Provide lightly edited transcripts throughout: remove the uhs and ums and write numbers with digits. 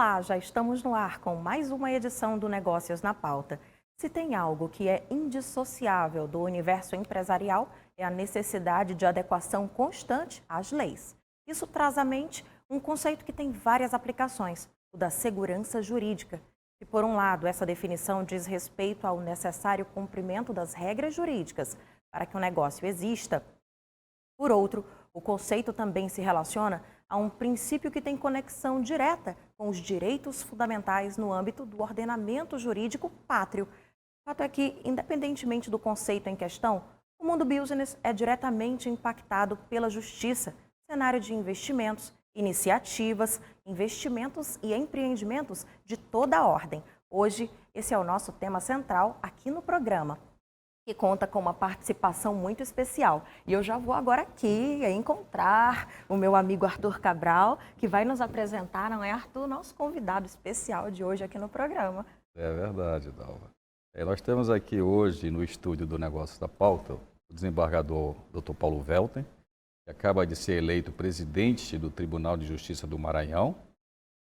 Olá, já estamos no ar com mais uma edição do Negócios na Pauta. Se tem algo que é indissociável do universo empresarial, é a necessidade de adequação constante às leis. Isso traz à mente um conceito que tem várias aplicações, o da segurança jurídica. E por um lado, essa definição diz respeito ao necessário cumprimento das regras jurídicas para que o negócio exista. Por outro, o conceito também se relaciona a um princípio que tem conexão direta com os direitos fundamentais no âmbito do ordenamento jurídico pátrio. O fato é que, independentemente do conceito em questão, o mundo business é diretamente impactado pela justiça, cenário de investimentos, iniciativas, investimentos e empreendimentos de toda a ordem. Hoje, esse é o nosso tema central aqui no programa, que conta com uma participação muito especial. E eu já vou agora aqui encontrar o meu amigo Arthur Cabral, que vai nos apresentar, não é, Arthur, nosso convidado especial de hoje aqui no programa. É verdade, Dalva. Nós temos aqui hoje no estúdio do Negócio da Pauta o desembargador Dr. Paulo Welten, que acaba de ser eleito presidente do Tribunal de Justiça do Maranhão.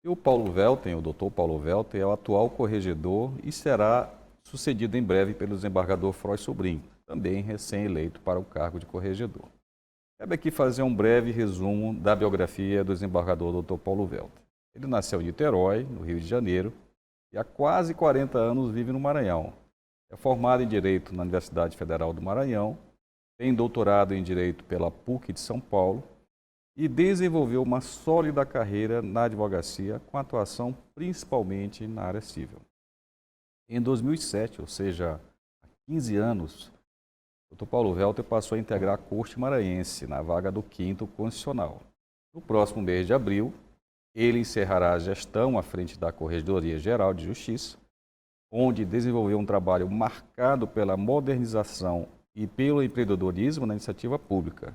E o Paulo Welten, o Dr. Paulo Welten, é o atual corregedor e será sucedido em breve pelo desembargador Frois Sobrinho, também recém-eleito para o cargo de corregedor. Cabe aqui fazer um breve resumo da biografia do desembargador Dr. Paulo Welten. Ele nasceu em Niterói, no Rio de Janeiro, e há quase 40 anos vive no Maranhão. É formado em Direito na Universidade Federal do Maranhão, tem doutorado em Direito pela PUC de São Paulo e desenvolveu uma sólida carreira na advocacia, com atuação principalmente na área civil. Em 2007, ou seja, há 15 anos, o Dr. Paulo Welten passou a integrar a Corte Maranhense na vaga do 5º Constitucional. No próximo mês de abril, ele encerrará a gestão à frente da Corregedoria Geral de Justiça, onde desenvolveu um trabalho marcado pela modernização e pelo empreendedorismo na iniciativa pública.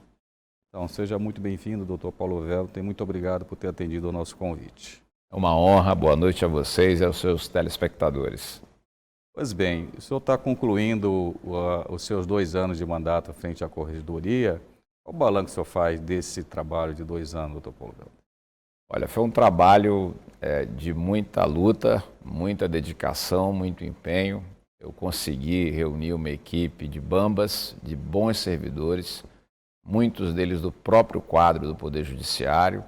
Então, seja muito bem-vindo, Dr. Paulo Welten. Muito obrigado por ter atendido ao nosso convite. É uma honra. Boa noite a vocês e aos seus telespectadores. Pois bem, o senhor está concluindo os seus 2 anos de mandato à frente à Corregedoria. Qual o balanço que o senhor faz desse trabalho de 2 anos, Dr. Paulo Welten? Olha, foi um trabalho de muita luta, muita dedicação, muito empenho. Eu consegui reunir uma equipe de bambas, de bons servidores, muitos deles do próprio quadro do Poder Judiciário,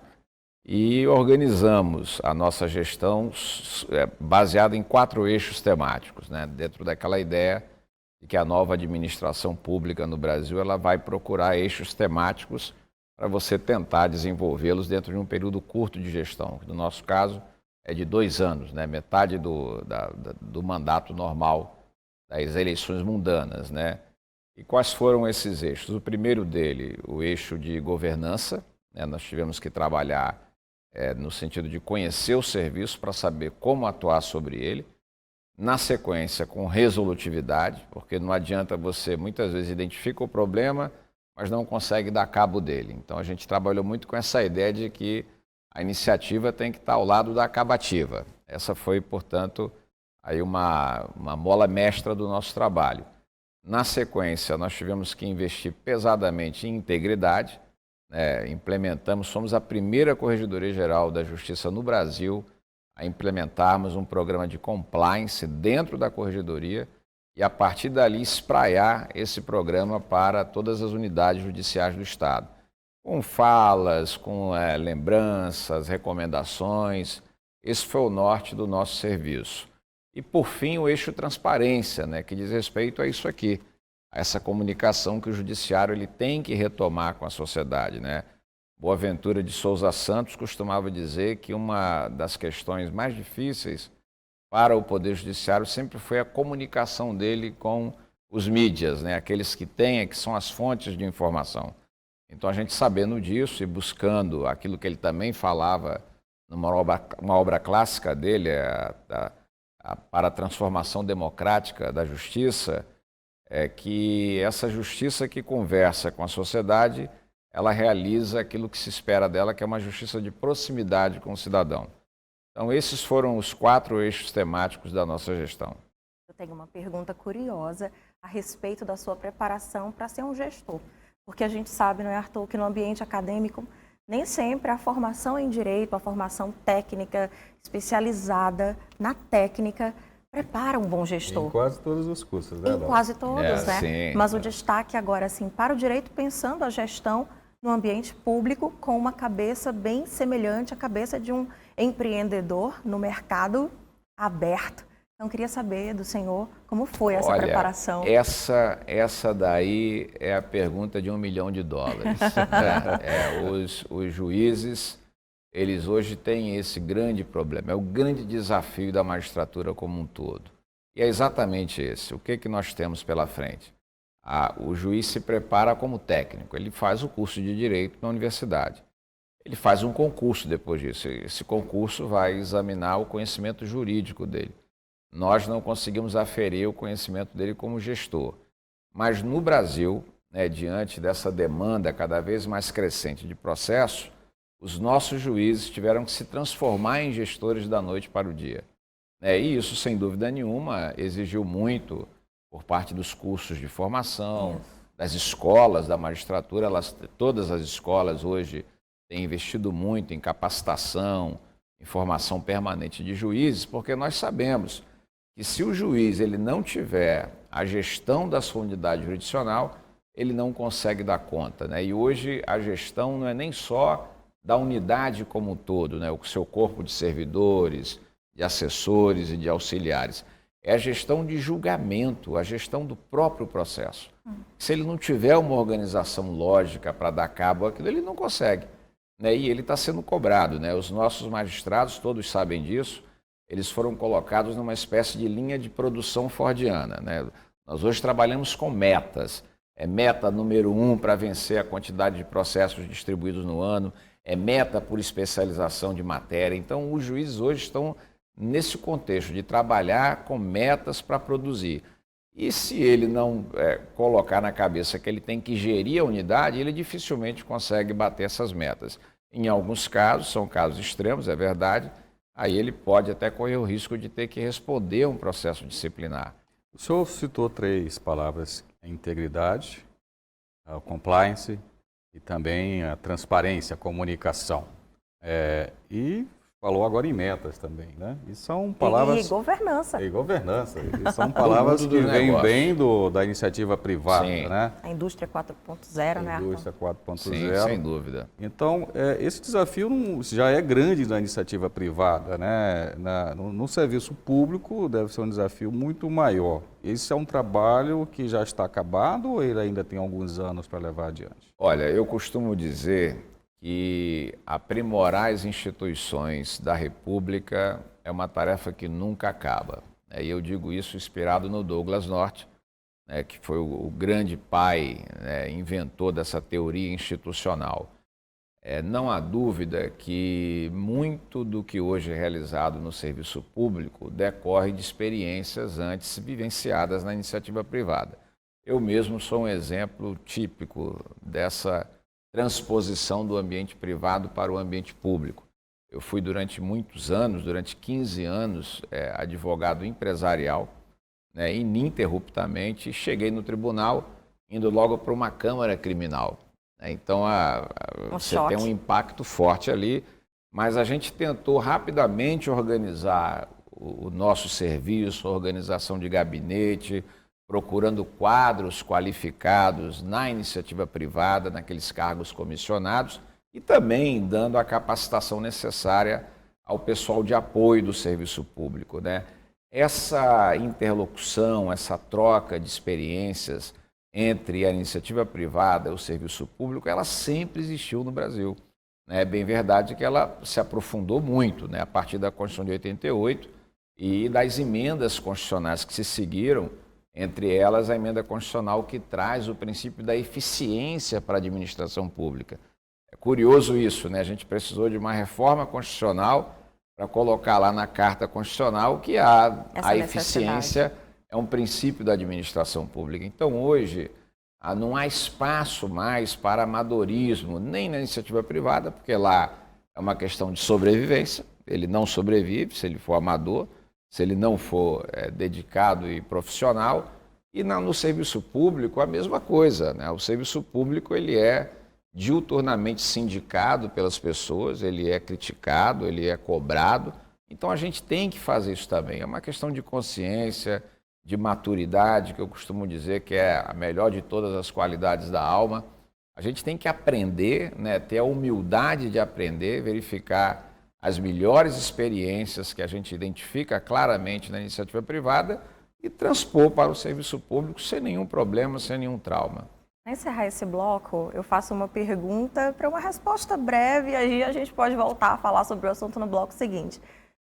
e organizamos a nossa gestão baseada em 4 eixos temáticos, né? Dentro daquela ideia de que a nova administração pública no Brasil ela vai procurar eixos temáticos para você tentar desenvolvê-los dentro de um período curto de gestão, que no nosso caso é de 2 anos, né? Metade do mandato normal das eleições mundanas, né? E quais foram esses eixos? O primeiro dele, o eixo de governança, né? Nós tivemos que trabalhar no sentido de conhecer o serviço para saber como atuar sobre ele. Na sequência, com resolutividade, porque não adianta você, muitas vezes, identifica o problema, mas não consegue dar cabo dele. Então, a gente trabalhou muito com essa ideia de que a iniciativa tem que estar ao lado da acabativa. Essa foi, portanto, aí uma mola mestra do nosso trabalho. Na sequência, nós tivemos que investir pesadamente em integridade, implementamos, somos a primeira Corregedoria Geral da Justiça no Brasil a implementarmos um programa de compliance dentro da Corregedoria e, a partir dali, espraiar esse programa para todas as unidades judiciais do Estado, com falas, com lembranças, recomendações. Esse foi o norte do nosso serviço. E, por fim, o eixo transparência, né, que diz respeito a isso aqui, a essa comunicação que o judiciário ele tem que retomar com a sociedade, né? Boaventura de Souza Santos costumava dizer que uma das questões mais difíceis para o Poder Judiciário sempre foi a comunicação dele com os mídias, né? Aqueles que têm, que são as fontes de informação. Então, a gente sabendo disso e buscando aquilo que ele também falava numa obra clássica dele, para a transformação democrática da justiça, é que essa justiça que conversa com a sociedade, ela realiza aquilo que se espera dela, que é uma justiça de proximidade com o cidadão. Então, esses foram os 4 eixos temáticos da nossa gestão. Eu tenho uma pergunta curiosa a respeito da sua preparação para ser um gestor. Porque a gente sabe, não é, Arthur, que no ambiente acadêmico Nem sempre a formação em direito, a formação técnica, especializada na técnica, prepara um bom gestor. Em quase todos os cursos, né, Em Dalva? quase todos, né? Sim. Mas o destaque agora, assim, para o direito, pensando a gestão no ambiente público com uma cabeça bem semelhante à cabeça de um empreendedor no mercado aberto. Então, queria saber do senhor como foi essa preparação. Essa daí é a pergunta de $1 milhão. Os juízes, eles hoje têm esse grande problema, é o grande desafio da magistratura como um todo. E é exatamente esse. O que nós temos pela frente? O juiz se prepara como técnico, ele faz o curso de Direito na universidade. Ele faz um concurso depois disso. Esse concurso vai examinar o conhecimento jurídico dele. Nós não conseguimos aferir o conhecimento dele como gestor. Mas no Brasil, diante dessa demanda cada vez mais crescente de processo, os nossos juízes tiveram que se transformar em gestores da noite para o dia. E isso, sem dúvida nenhuma, exigiu muito por parte dos cursos de formação, das escolas da magistratura. Todas as escolas hoje têm investido muito em capacitação, em formação permanente de juízes, porque nós sabemos que se o juiz ele não tiver a gestão da sua unidade jurisdicional, ele não consegue dar conta. E hoje a gestão não é nem só da unidade como um todo, o seu corpo de servidores, de assessores e de auxiliares. É a gestão de julgamento, a gestão do próprio processo. Se ele não tiver uma organização lógica para dar cabo àquilo, ele não consegue. E ele está sendo cobrado. Os nossos magistrados, todos sabem disso, eles foram colocados numa espécie de linha de produção fordiana. Nós hoje trabalhamos com metas. Meta número 1 para vencer a quantidade de processos distribuídos no ano, meta por especialização de matéria. Então, os juízes hoje estão nesse contexto de trabalhar com metas para produzir. E se ele não colocar na cabeça que ele tem que gerir a unidade, ele dificilmente consegue bater essas metas. Em alguns casos, são casos extremos, é verdade, aí ele pode até correr o risco de ter que responder a um processo disciplinar. O senhor citou 3 palavras: a integridade, a compliance e também a transparência, a comunicação. E falou agora em metas também, né? E são palavras... E governança. E governança. E são palavras que vêm bem da iniciativa privada, Sim. né? A indústria 4.0, né? A indústria 4.0. Sim, sem dúvida. Então, esse desafio já é grande na iniciativa privada, né? No serviço público deve ser um desafio muito maior. Esse é um trabalho que já está acabado ou ele ainda tem alguns anos para levar adiante? Olha, eu costumo dizer que aprimorar as instituições da República é uma tarefa que nunca acaba. E eu digo isso inspirado no Douglass North, que foi o grande pai, inventor dessa teoria institucional. Não há dúvida que muito do que hoje é realizado no serviço público decorre de experiências antes vivenciadas na iniciativa privada. Eu mesmo sou um exemplo típico dessa transposição do ambiente privado para o ambiente público. Eu fui durante muitos anos, durante 15 anos, advogado empresarial, ininterruptamente, e cheguei no tribunal indo logo para uma câmara criminal. Então, você tem um impacto forte ali, mas a gente tentou rapidamente organizar o nosso serviço, a organização de gabinete, procurando quadros qualificados na iniciativa privada, naqueles cargos comissionados, e também dando a capacitação necessária ao pessoal de apoio do serviço público. Essa interlocução, essa troca de experiências entre a iniciativa privada e o serviço público, ela sempre existiu no Brasil. É bem verdade que ela se aprofundou muito, a partir da Constituição de 88 e das emendas constitucionais que se seguiram, entre elas a emenda constitucional que traz o princípio da eficiência para a administração pública. É curioso isso, a gente precisou de uma reforma constitucional para colocar lá na Carta Constitucional que a eficiência é um princípio da administração pública. Então, hoje, não há espaço mais para amadorismo, nem na iniciativa privada, porque lá é uma questão de sobrevivência. Ele não sobrevive se ele for amador, se ele não for dedicado e profissional. E no serviço público, a mesma coisa. O serviço público ele é diuturnamente sindicado pelas pessoas, ele é criticado, ele é cobrado. Então a gente tem que fazer isso também. É uma questão de consciência, de maturidade, que eu costumo dizer que é a melhor de todas as qualidades da alma. A gente tem que aprender, né, ter a humildade de aprender, verificar as melhores experiências que a gente identifica claramente na iniciativa privada e transpor para o serviço público sem nenhum problema, sem nenhum trauma. Para encerrar esse bloco, eu faço uma pergunta para uma resposta breve, e aí a gente pode voltar a falar sobre o assunto no bloco seguinte.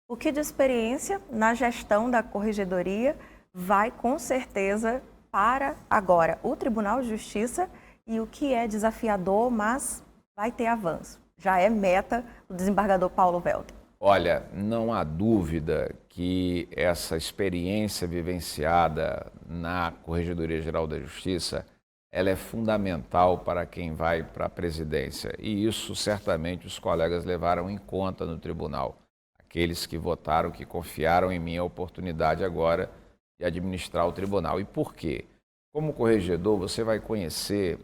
O que de experiência na gestão da corregedoria vai com certeza para agora o Tribunal de Justiça e o que é desafiador, mas vai ter avanço? Já é meta do desembargador Paulo Welter. Olha, não há dúvida que essa experiência vivenciada na Corregedoria Geral da Justiça, ela é fundamental para quem vai para a presidência. E isso certamente os colegas levaram em conta no tribunal. Aqueles que votaram, que confiaram em mim a oportunidade agora de administrar o tribunal. E por quê? Como corregedor, você vai conhecer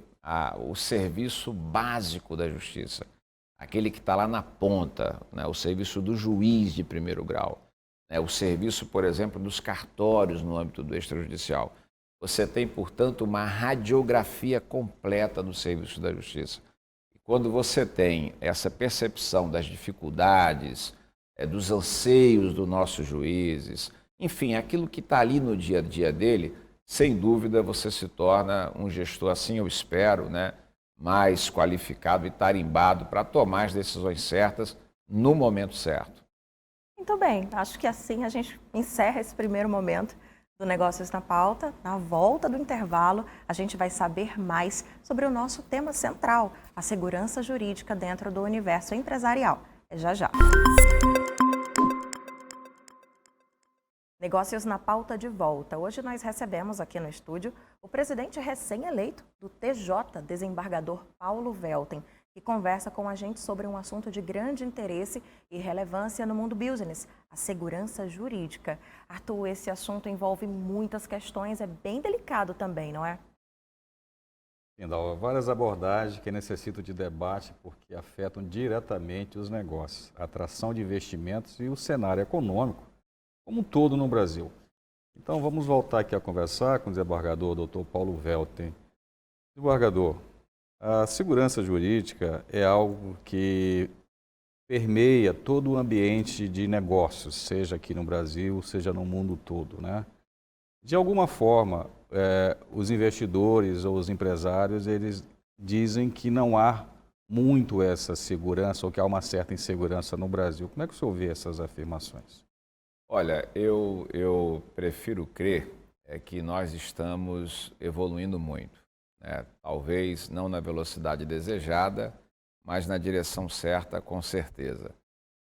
o serviço básico da justiça. Aquele que está lá na ponta, né? O serviço do juiz de primeiro grau, né? O serviço, por exemplo, dos cartórios no âmbito do extrajudicial. Você tem, portanto, uma radiografia completa do serviço da justiça. E quando você tem essa percepção das dificuldades, dos anseios dos nossos juízes, enfim, aquilo que está ali no dia a dia dele, sem dúvida você se torna um gestor, assim eu espero, né? Mais qualificado e tarimbado para tomar as decisões certas no momento certo. Muito bem, acho que assim a gente encerra esse primeiro momento do Negócios na Pauta. Na volta do intervalo, a gente vai saber mais sobre o nosso tema central, a segurança jurídica dentro do universo empresarial. É já já. Negócios na Pauta de volta. Hoje nós recebemos aqui no estúdio o presidente recém-eleito do TJ, desembargador Paulo Welter, que conversa com a gente sobre um assunto de grande interesse e relevância no mundo business, a segurança jurídica. Arthur, esse assunto envolve muitas questões, é bem delicado também, não é? Sim, Dalva, várias abordagens que necessitam de debate porque afetam diretamente os negócios, a atração de investimentos e o cenário econômico como um todo no Brasil. Então vamos voltar aqui a conversar com o desembargador Dr. Paulo Welter. Desembargador, a segurança jurídica é algo que permeia todo o ambiente de negócios, seja aqui no Brasil, seja no mundo todo, né? De alguma forma, os investidores ou os empresários, eles dizem que não há muito essa segurança ou que há uma certa insegurança no Brasil. Como é que o senhor vê essas afirmações? Olha, eu prefiro crer que nós estamos evoluindo muito, né? Talvez não na velocidade desejada, mas na direção certa, com certeza.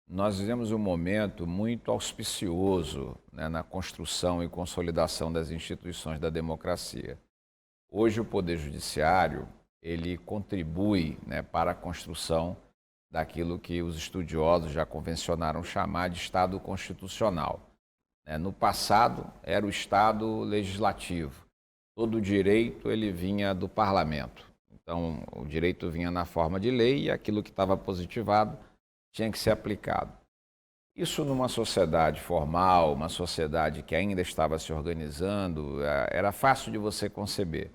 Nós vivemos um momento muito auspicioso, né, na construção e consolidação das instituições da democracia. Hoje o Poder Judiciário ele contribui, né, para a construção daquilo que os estudiosos já convencionaram chamar de Estado constitucional. No passado, era o Estado legislativo. Todo o direito ele vinha do parlamento. Então, o direito vinha na forma de lei e aquilo que estava positivado tinha que ser aplicado. Isso numa sociedade formal, uma sociedade que ainda estava se organizando, era fácil de você conceber.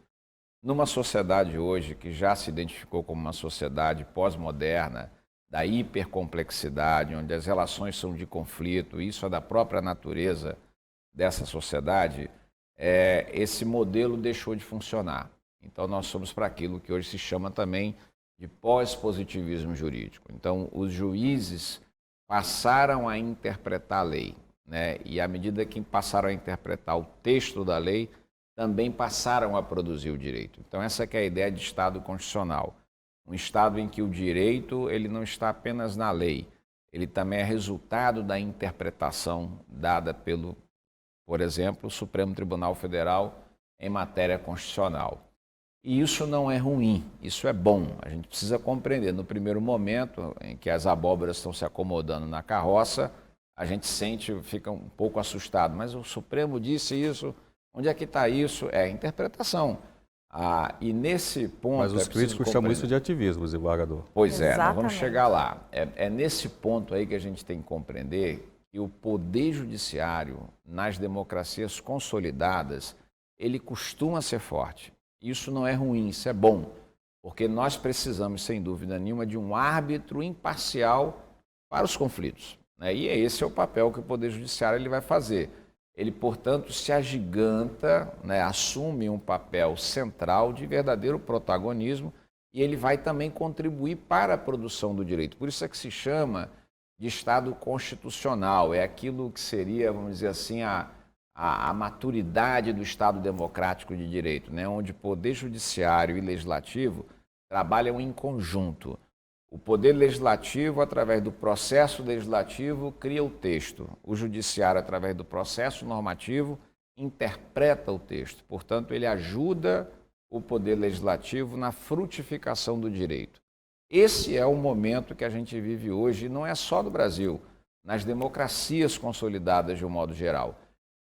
Numa sociedade hoje que já se identificou como uma sociedade pós-moderna, da hipercomplexidade, onde as relações são de conflito, isso é da própria natureza dessa sociedade, esse modelo deixou de funcionar. Então, nós somos para aquilo que hoje se chama também de pós-positivismo jurídico. Então, os juízes passaram a interpretar a lei, né? E à medida que passaram a interpretar o texto da lei, também passaram a produzir o direito. Então, essa que é a ideia de Estado constitucional. Um Estado em que o direito ele não está apenas na lei, ele também é resultado da interpretação dada pelo, por exemplo, o Supremo Tribunal Federal em matéria constitucional. E isso não é ruim, isso é bom. A gente precisa compreender. No primeiro momento em que as abóboras estão se acomodando na carroça, a gente fica um pouco assustado. Mas o Supremo disse isso, onde é que está isso? É a interpretação. E nesse ponto... Mas os críticos chamam isso de ativismo, desembargador. Pois é, nós vamos Exatamente. chegar lá. É nesse ponto aí que a gente tem que compreender que o poder judiciário, nas democracias consolidadas, ele costuma ser forte. Isso não é ruim, isso é bom, porque nós precisamos, sem dúvida nenhuma, de um árbitro imparcial para os conflitos, né? E esse é o papel que o Poder Judiciário ele vai fazer. Ele, portanto, se agiganta, né, assume um papel central de verdadeiro protagonismo e ele vai também contribuir para a produção do direito. Por isso é que se chama de Estado constitucional, é aquilo que seria, vamos dizer assim, a maturidade do Estado democrático de direito, né, onde Poder Judiciário e Legislativo trabalham em conjunto. O Poder Legislativo, através do processo legislativo, cria o texto. O Judiciário, através do processo normativo, interpreta o texto. Portanto, ele ajuda o Poder Legislativo na frutificação do direito. Esse é o momento que a gente vive hoje, e não é só no Brasil, nas democracias consolidadas de um modo geral.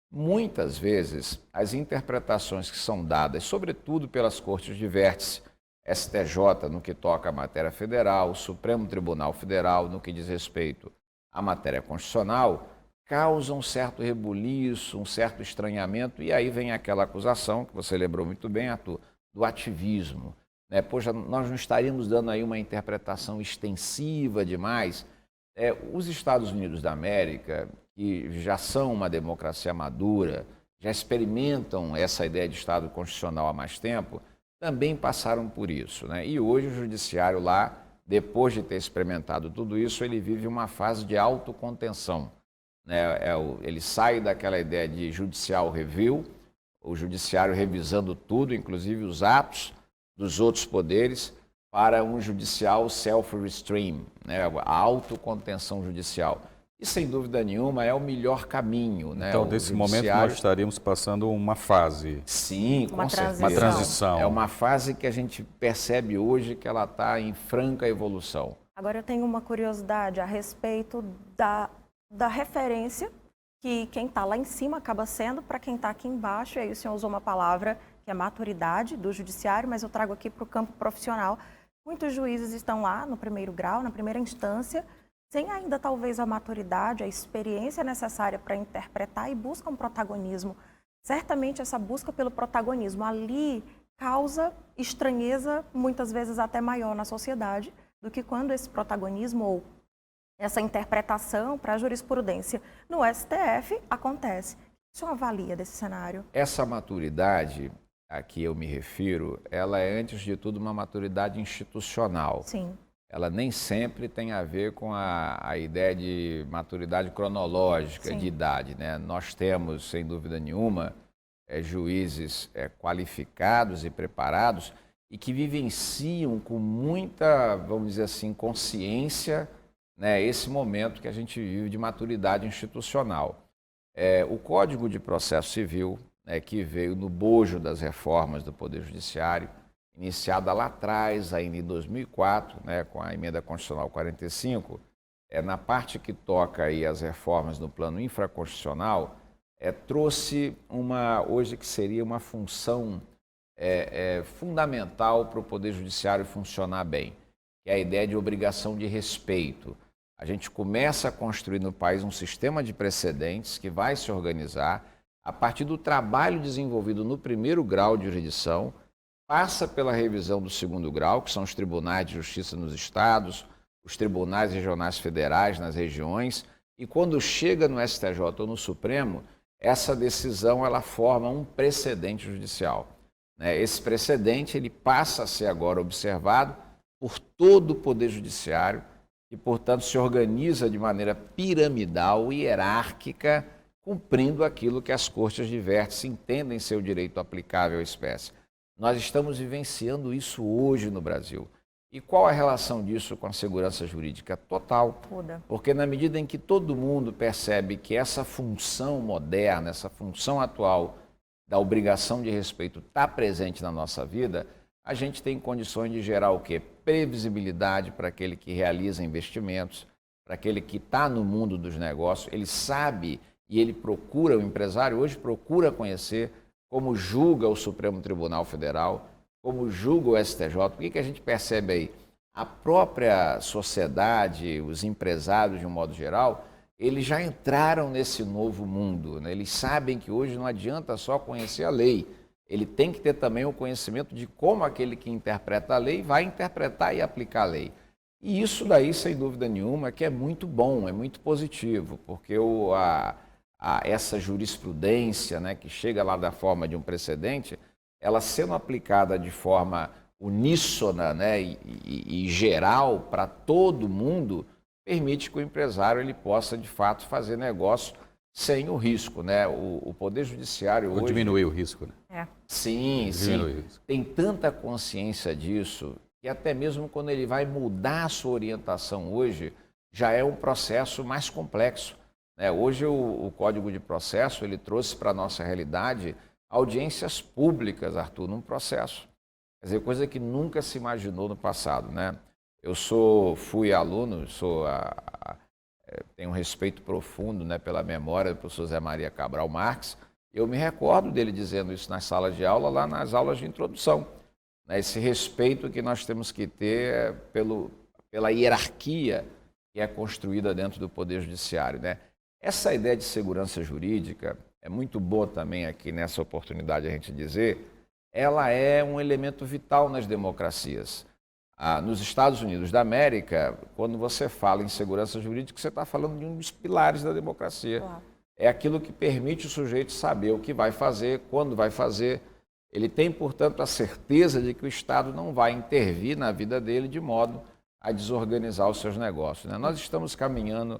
Muitas vezes, as interpretações que são dadas, sobretudo pelas cortes de vértice, STJ no que toca à matéria federal, Supremo Tribunal Federal no que diz respeito à matéria constitucional, causam um certo rebuliço, um certo estranhamento, e aí vem aquela acusação, que você lembrou muito bem, Arthur, do ativismo. Né? Poxa, nós não estaríamos dando aí uma interpretação extensiva demais. Os Estados Unidos da América, que já são uma democracia madura, já experimentam essa ideia de Estado constitucional há mais tempo, também passaram por isso, né? E hoje o judiciário lá, depois de ter experimentado tudo isso, ele vive uma fase de autocontenção, né? Ele sai daquela ideia de judicial review, o judiciário revisando tudo, inclusive os atos dos outros poderes, para um judicial self-restraint, né? A autocontenção judicial. E, sem dúvida nenhuma, é o melhor caminho, né? Então, nesse momento, nós estaríamos passando uma fase. Sim, com certeza. Uma transição. É uma fase que a gente percebe hoje que ela está em franca evolução. Agora, eu tenho uma curiosidade a respeito da referência que quem está lá em cima acaba sendo para quem está aqui embaixo. E aí o senhor usou uma palavra que é maturidade do judiciário, mas eu trago aqui para o campo profissional. Muitos juízes estão lá no primeiro grau, na primeira instância, sem ainda talvez a maturidade, a experiência necessária para interpretar e buscam protagonismo. Certamente essa busca pelo protagonismo ali causa estranheza, muitas vezes até maior na sociedade, do que quando esse protagonismo ou essa interpretação para a jurisprudência no STF acontece. O que o senhor avalia desse cenário? Essa maturidade a que eu me refiro, ela é, antes de tudo, uma maturidade institucional. Sim. Ela nem sempre tem a ver com a ideia de maturidade cronológica, Sim, de idade, né? Nós temos, sem dúvida nenhuma, juízes qualificados e preparados e que vivenciam com muita, vamos dizer assim, consciência, né, esse momento que a gente vive de maturidade institucional. O Código de Processo Civil, né, que veio no bojo das reformas do Poder Judiciário, iniciada lá atrás, ainda em 2004, né, com a Emenda Constitucional 45, na parte que toca aí as reformas no plano infraconstitucional, trouxe hoje que seria uma função fundamental para o Poder Judiciário funcionar bem, que é a ideia de obrigação de respeito. A gente começa a construir no país um sistema de precedentes que vai se organizar a partir do trabalho desenvolvido no primeiro grau de jurisdição, passa pela revisão do segundo grau, que são os tribunais de justiça nos estados, os tribunais regionais federais nas regiões, e quando chega no STJ ou no Supremo, essa decisão ela forma um precedente judicial. Esse precedente ele passa a ser agora observado por todo o Poder Judiciário e, portanto, se organiza de maneira piramidal e hierárquica, cumprindo aquilo que as cortes de vértice entendem ser o direito aplicável à espécie. Nós estamos vivenciando isso hoje no Brasil. E qual a relação disso com a segurança jurídica? Total. Toda. Porque na medida em que todo mundo percebe que essa função moderna, essa função atual da obrigação de respeito está presente na nossa vida, a gente tem condições de gerar o quê? Previsibilidade para aquele que realiza investimentos, para aquele que está no mundo dos negócios, ele sabe e ele procura, o empresário hoje procura conhecer como julga o Supremo Tribunal Federal, como julga o STJ, o que a gente percebe aí? A própria sociedade, os empresários de um modo geral, eles já entraram nesse novo mundo, né? Eles sabem que hoje não adianta só conhecer a lei, ele tem que ter também o conhecimento de como aquele que interpreta a lei vai interpretar e aplicar a lei. E isso daí, sem dúvida nenhuma, que é muito bom, é muito positivo, porque essa jurisprudência, né, que chega lá da forma de um precedente, ela sendo aplicada de forma uníssona, né, e geral para todo mundo, permite que o empresário ele possa, de fato, fazer negócio sem o risco, né? O Poder Judiciário hoje... diminuir o risco, né? Sim, Diminuir o risco. tem tanta consciência disso que até mesmo quando ele vai mudar a sua orientação hoje, já é um processo mais complexo, né? Hoje o Código de Processo ele trouxe para a nossa realidade audiências públicas, Arthur, num processo. Quer dizer, coisa que nunca se imaginou no passado, né? Eu fui aluno, tenho um respeito profundo, né, pela memória do professor José Maria Cabral Marques. Eu me recordo dele dizendo isso nas salas de aula, lá nas aulas de introdução. Né? Esse respeito que nós temos que ter pela hierarquia que é construída dentro do Poder Judiciário, né? Essa ideia de segurança jurídica é muito boa também aqui nessa oportunidade a gente dizer, ela é um elemento vital nas democracias. Nos Estados Unidos da América, quando você fala em segurança jurídica, você está falando de um dos pilares da democracia. Claro. É aquilo que permite o sujeito saber o que vai fazer, quando vai fazer. Ele tem, portanto, a certeza de que o Estado não vai intervir na vida dele de modo a desorganizar os seus negócios, né? Nós estamos caminhando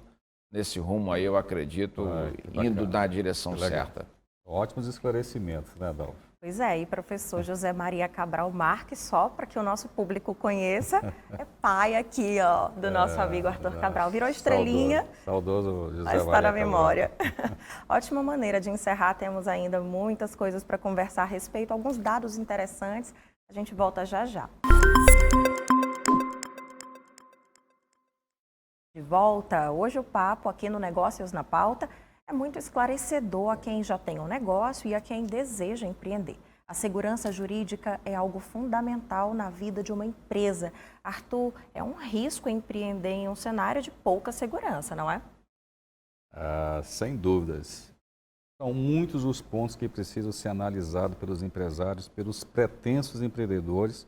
nesse rumo aí, eu acredito, indo na direção certa. Ótimos esclarecimentos, né, Adalvo? Pois é, e professor José Maria Cabral Marques, só para que o nosso público conheça, é pai aqui, ó, do nosso amigo Arthur Cabral. Virou estrelinha. Saudoso José Maria Maria na memória. Ótima maneira de encerrar, temos ainda muitas coisas para conversar a respeito, alguns dados interessantes. A gente volta já já. De volta, hoje o papo aqui no Negócios na Pauta é muito esclarecedor a quem já tem um negócio e a quem deseja empreender. A segurança jurídica é algo fundamental na vida de uma empresa. Arthur, é um risco empreender em um cenário de pouca segurança, não é? Sem dúvidas. São muitos os pontos que precisam ser analisados pelos empresários, pelos pretensos empreendedores,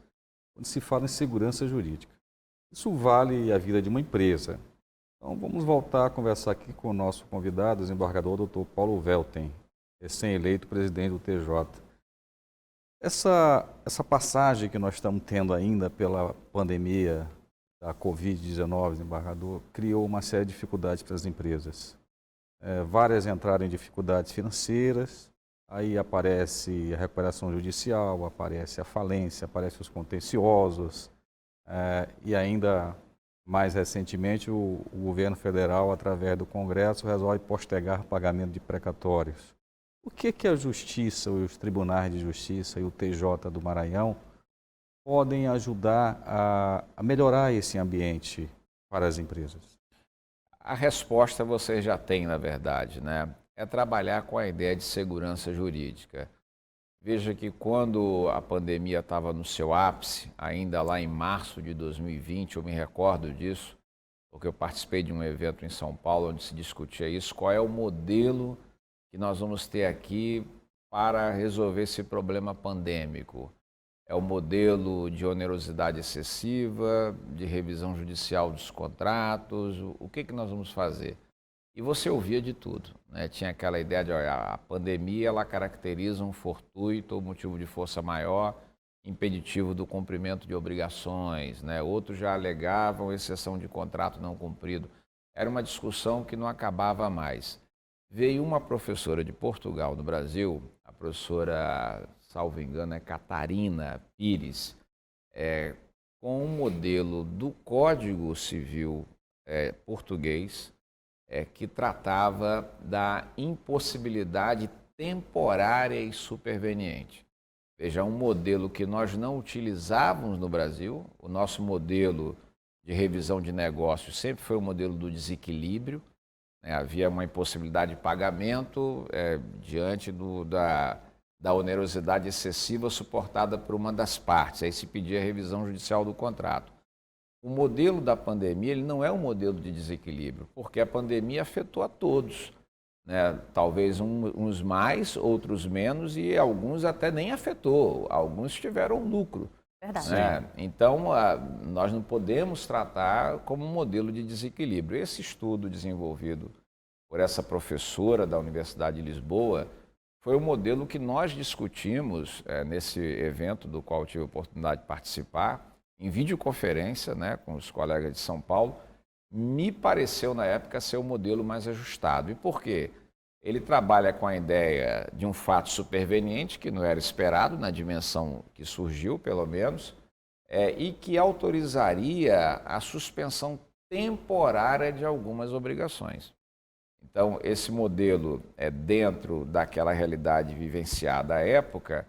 quando se fala em segurança jurídica. Isso vale a vida de uma empresa. Então, vamos voltar a conversar aqui com o nosso convidado, o desembargador Dr. Paulo Welten, recém-eleito presidente do TJ. Essa passagem que nós estamos tendo ainda pela pandemia da Covid-19, desembargador, criou uma série de dificuldades para as empresas. Várias entraram em dificuldades financeiras, aí aparece a recuperação judicial, aparece a falência, aparecem os contenciosos, e ainda... Mais recentemente, o governo federal, através do Congresso, resolve postergar o pagamento de precatórios. O que a Justiça, os tribunais de justiça e o TJ do Maranhão podem ajudar a melhorar esse ambiente para as empresas? A resposta você já tem, na verdade, né? É trabalhar com a ideia de segurança jurídica. Veja que quando a pandemia estava no seu ápice, ainda lá em março de 2020, eu me recordo disso, porque eu participei de um evento em São Paulo onde se discutia isso, qual é o modelo que nós vamos ter aqui para resolver esse problema pandêmico. É o modelo de onerosidade excessiva, de revisão judicial dos contratos, o que nós vamos fazer? E você ouvia de tudo, né? Tinha aquela ideia de, olha, a pandemia ela caracteriza um fortuito ou motivo de força maior, impeditivo do cumprimento de obrigações, né? Outros já alegavam exceção de contrato não cumprido. Era uma discussão que não acabava mais. Veio uma professora de Portugal no Brasil, a professora, salvo engano, é Catarina Pires, com um modelo do Código Civil português, que tratava da impossibilidade temporária e superveniente. Veja, um modelo que nós não utilizávamos no Brasil. O nosso modelo de revisão de negócios sempre foi o modelo do desequilíbrio, né? Havia uma impossibilidade de pagamento diante da onerosidade excessiva suportada por uma das partes. Aí se pedia a revisão judicial do contrato. O modelo da pandemia ele não é um modelo de desequilíbrio, porque a pandemia afetou a todos, né? Talvez uns mais, outros menos, e alguns até nem afetou, alguns tiveram lucro. Verdade. Né? Então, nós não podemos tratar como um modelo de desequilíbrio. Esse estudo desenvolvido por essa professora da Universidade de Lisboa foi o modelo que nós discutimos nesse evento do qual eu tive a oportunidade de participar, em videoconferência, né, com os colegas de São Paulo. Me pareceu na época ser o modelo mais ajustado. E por quê? Ele trabalha com a ideia de um fato superveniente, que não era esperado na dimensão que surgiu, pelo menos, e que autorizaria a suspensão temporária de algumas obrigações. Então, esse modelo, dentro daquela realidade vivenciada à época,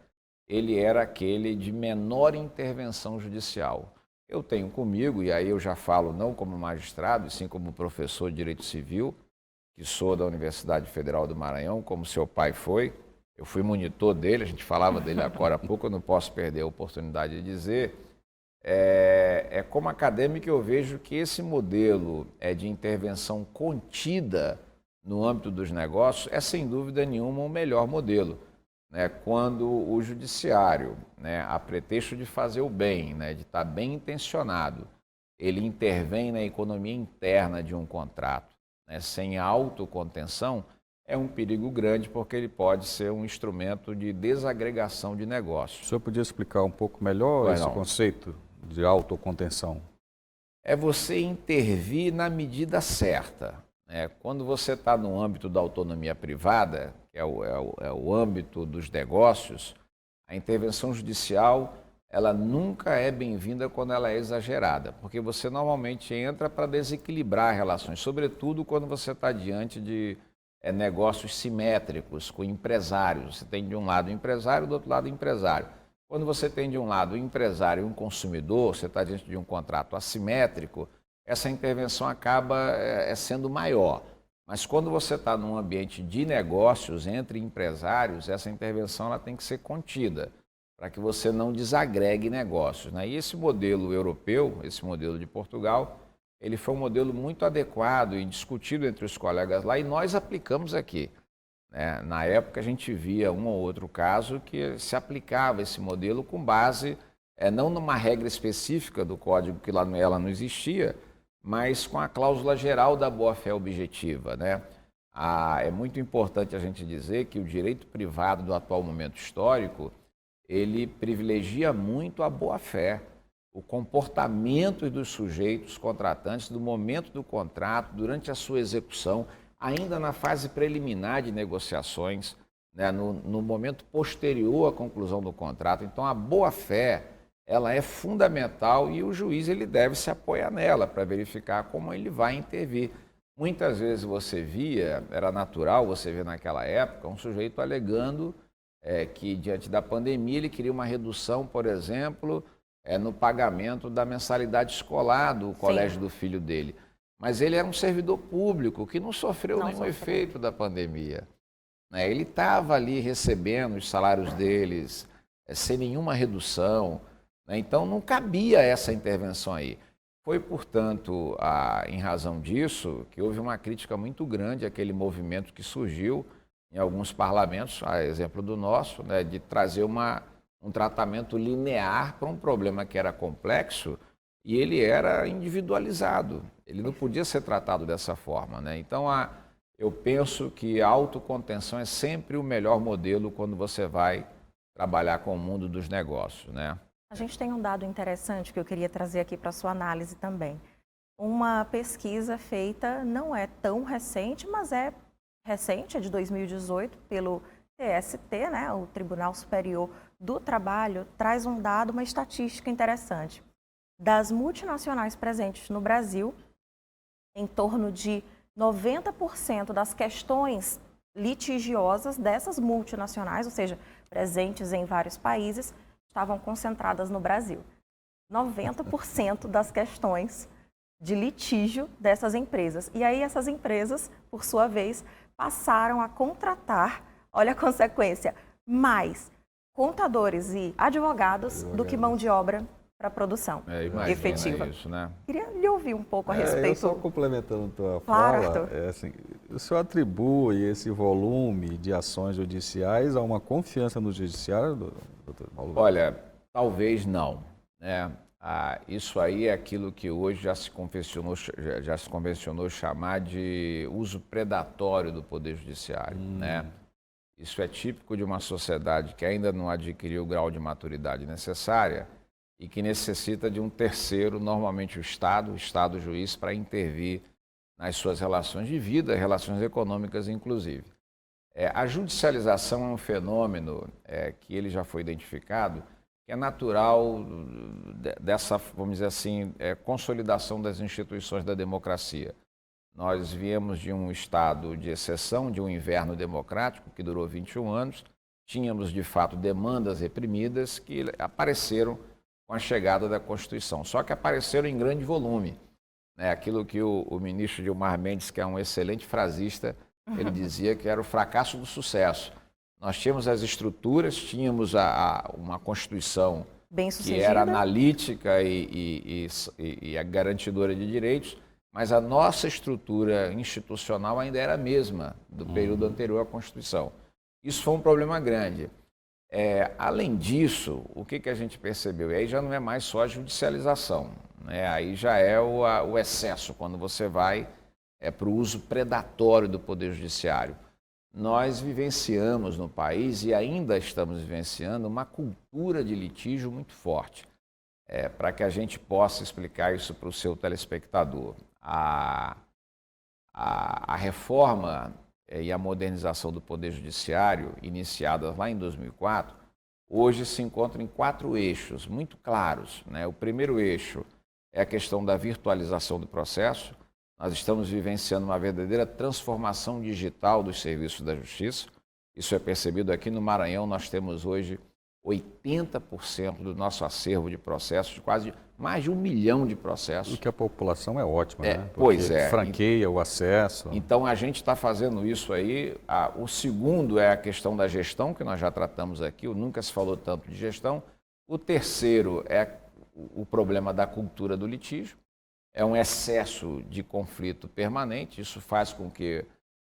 ele era aquele de menor intervenção judicial. Eu tenho comigo, e aí eu já falo não como magistrado, e sim como professor de Direito Civil, que sou da Universidade Federal do Maranhão, como seu pai foi. Eu fui monitor dele, a gente falava dele agora há pouco, eu não posso perder a oportunidade de dizer. Como acadêmico eu vejo que esse modelo de intervenção contida no âmbito dos negócios é sem dúvida nenhuma o melhor modelo. Né, quando o judiciário, né, a pretexto de fazer o bem, né, de estar bem intencionado, ele intervém na economia interna de um contrato, né, sem autocontenção, é um perigo grande porque ele pode ser um instrumento de desagregação de negócios. O senhor podia explicar um pouco melhor esse conceito de autocontenção? É você intervir na medida certa. Quando você está no âmbito da autonomia privada, que é o âmbito dos negócios, a intervenção judicial ela nunca é bem-vinda quando ela é exagerada, porque você normalmente entra para desequilibrar relações, sobretudo quando você está diante de negócios simétricos com empresários. Você tem de um lado o empresário, do outro lado o empresário. Quando você tem de um lado o empresário e um consumidor, você está diante de um contrato assimétrico, essa intervenção acaba sendo maior. Mas quando você está num ambiente de negócios entre empresários, essa intervenção ela tem que ser contida, para que você não desagregue negócios. Né? E esse modelo europeu, esse modelo de Portugal, ele foi um modelo muito adequado e discutido entre os colegas lá, e nós aplicamos aqui. Né? Na época a gente via um ou outro caso que se aplicava esse modelo com base, não numa regra específica do código, que lá ela não existia, mas com a cláusula geral da boa-fé objetiva. Né? É muito importante a gente dizer que o direito privado do atual momento histórico, ele privilegia muito a boa-fé, o comportamento dos sujeitos contratantes do momento do contrato, durante a sua execução, ainda na fase preliminar de negociações, né? no momento posterior à conclusão do contrato. Então, a boa-fé ela é fundamental e o juiz ele deve se apoiar nela para verificar como ele vai intervir. Muitas vezes você via, era natural você ver naquela época, um sujeito alegando que diante da pandemia ele queria uma redução, por exemplo, no pagamento da mensalidade escolar do colégio do filho dele. Mas ele era um servidor público que não sofreu nenhum efeito da pandemia. Né? Ele estava ali recebendo os salários deles sem nenhuma redução. Então, não cabia essa intervenção aí. Foi, portanto, em razão disso, que houve uma crítica muito grande àquele movimento que surgiu em alguns parlamentos, a exemplo do nosso, né, de trazer um tratamento linear para um problema que era complexo e ele era individualizado. Ele não podia ser tratado dessa forma. Né? Então, eu penso que a autocontenção é sempre o melhor modelo quando você vai trabalhar com o mundo dos negócios, né? A gente tem um dado interessante que eu queria trazer aqui para a sua análise também. Uma pesquisa feita, não é tão recente, mas é recente, é de 2018, pelo TST, né, o Tribunal Superior do Trabalho, traz um dado, uma estatística interessante. Das multinacionais presentes no Brasil, em torno de 90% das questões litigiosas dessas multinacionais, ou seja, presentes em vários países, estavam concentradas no Brasil. 90% das questões de litígio dessas empresas. E aí essas empresas, por sua vez, passaram a contratar, olha a consequência, mais contadores e advogados do que mão de obra para a produção efetiva. Isso, né? Queria lhe ouvir um pouco a Eu respeito. só complementando a tua Claro, fala, Arthur. assim, o senhor atribui esse volume de ações judiciais a uma confiança no judiciário, doutor Paulo? Olha, talvez não, né? Isso aí é aquilo que hoje já se convencionou chamar de uso predatório do Poder Judiciário, né? Isso é típico de uma sociedade que ainda não adquiriu o grau de maturidade necessária e que necessita de um terceiro, normalmente o Estado juiz, para intervir nas suas relações de vida, relações econômicas inclusive. A judicialização é um fenômeno que ele já foi identificado, que é natural dessa, vamos dizer assim, consolidação das instituições da democracia. Nós viemos de um estado de exceção, de um inverno democrático que durou 21 anos, tínhamos de fato demandas reprimidas que apareceram com a chegada da Constituição, só que apareceram em grande volume. Aquilo que o ministro Gilmar Mendes, que é um excelente frasista, ele dizia que era o fracasso do sucesso. Nós tínhamos as estruturas, tínhamos uma Constituição que era analítica e a garantidora de direitos, mas a nossa estrutura institucional ainda era a mesma do período anterior à Constituição. Isso foi um problema grande. Além disso, o que a gente percebeu? E aí já não é mais só a judicialização, né? Aí já é o excesso, quando você vai para o uso predatório do Poder Judiciário. Nós vivenciamos no país e ainda estamos vivenciando uma cultura de litígio muito forte. Para que a gente possa explicar isso para o seu telespectador. A reforma e a modernização do Poder Judiciário, iniciadas lá em 2004, hoje se encontram em 4 eixos muito claros, né? O primeiro eixo é a questão da virtualização do processo. Nós estamos vivenciando uma verdadeira transformação digital dos serviços da Justiça. Isso é percebido aqui no Maranhão. Nós temos hoje 80% do nosso acervo de processos, de quase mais de 1 milhão de processos. E que a população é ótima, né? Porque Pois é. franqueia o acesso. Então, a gente está fazendo isso aí. O segundo é a questão da gestão, que nós já tratamos aqui. Nunca se falou tanto de gestão. O terceiro é o problema da cultura do litígio. É um excesso de conflito permanente. Isso faz com que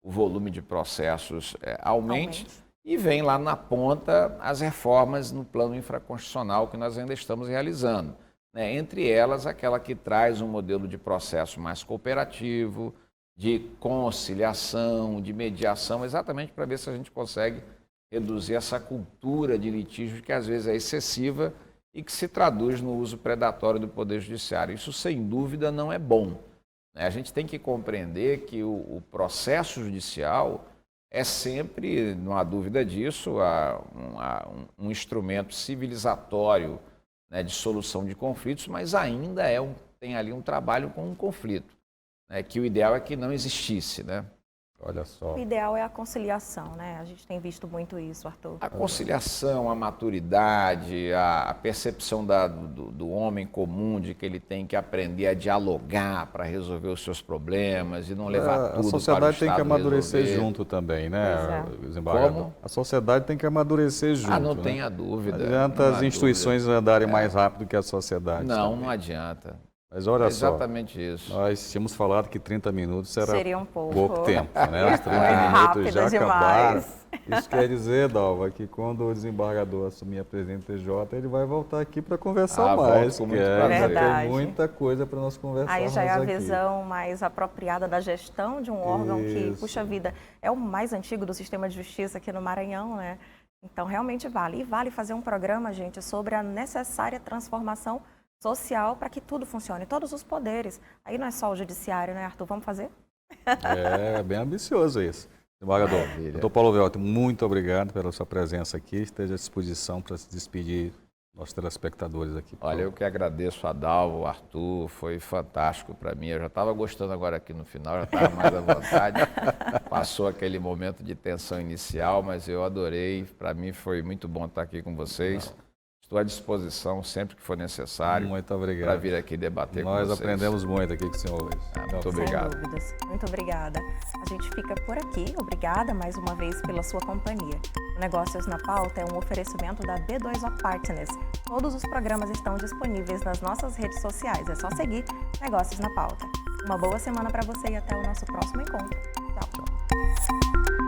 o volume de processos aumente. E vem lá na ponta as reformas no plano infraconstitucional que nós ainda estamos realizando, né? Entre elas, aquela que traz um modelo de processo mais cooperativo, de conciliação, de mediação, exatamente para ver se a gente consegue reduzir essa cultura de litígio que às vezes é excessiva e que se traduz no uso predatório do Poder Judiciário. Isso, sem dúvida, não é bom, né? A gente tem que compreender que o processo judicial é sempre, não há dúvida disso, um instrumento civilizatório, né, de solução de conflitos, mas ainda tem ali um trabalho com um conflito, né, que o ideal é que não existisse, né? Olha só. O ideal é a conciliação, né? A gente tem visto muito isso, Arthur. A conciliação, a maturidade, a percepção do homem comum de que ele tem que aprender a dialogar para resolver os seus problemas e não levar tudo para o Estado. A sociedade tem que amadurecer resolver. junto também, né, desembargador? Como? A sociedade tem que amadurecer junto. Não né? tenha dúvida. Não adianta as instituições andarem mais rápido que a sociedade. Não, também. não adianta. Mas olha só, exatamente isso. nós tínhamos falado que 30 minutos era Seria um pouco tempo, né? Os 30 rápido minutos já demais. acabaram. Isso quer dizer, Dalva, que quando o desembargador assumir a presidente do TJ, ele vai voltar aqui para conversar mais, volto com porque muito prazer. tem muita coisa para nós conversarmos Aí já é a aqui. visão mais apropriada da gestão de um órgão que, Isso. puxa vida, é o mais antigo do sistema de justiça aqui no Maranhão, né? Então, realmente vale. E vale fazer um programa, gente, sobre a necessária transformação social para que tudo funcione, todos os poderes. Aí não é só o judiciário, né, Arthur? Vamos fazer? É bem ambicioso isso. Desembargador, doutor Paulo Velter, muito obrigado pela sua presença aqui. Esteja à disposição para se despedir nossos telespectadores aqui. Olha, eu que agradeço a Dalva, o Arthur, foi fantástico para mim. Eu já estava gostando agora aqui no final, já estava mais à vontade. Passou aquele momento de tensão inicial, mas eu adorei. Para mim foi muito bom estar aqui com vocês. Estou à disposição sempre que for necessário. Muito obrigado. Para vir aqui debater com vocês. Nós aprendemos muito aqui com o senhor hoje. Muito obrigado. Sem dúvidas. Muito obrigada. A gente fica por aqui. Obrigada mais uma vez pela sua companhia. O Negócios na Pauta é um oferecimento da B2O Partners. Todos os programas estão disponíveis nas nossas redes sociais. É só seguir Negócios na Pauta. Uma boa semana para você e até o nosso próximo encontro. Tchau.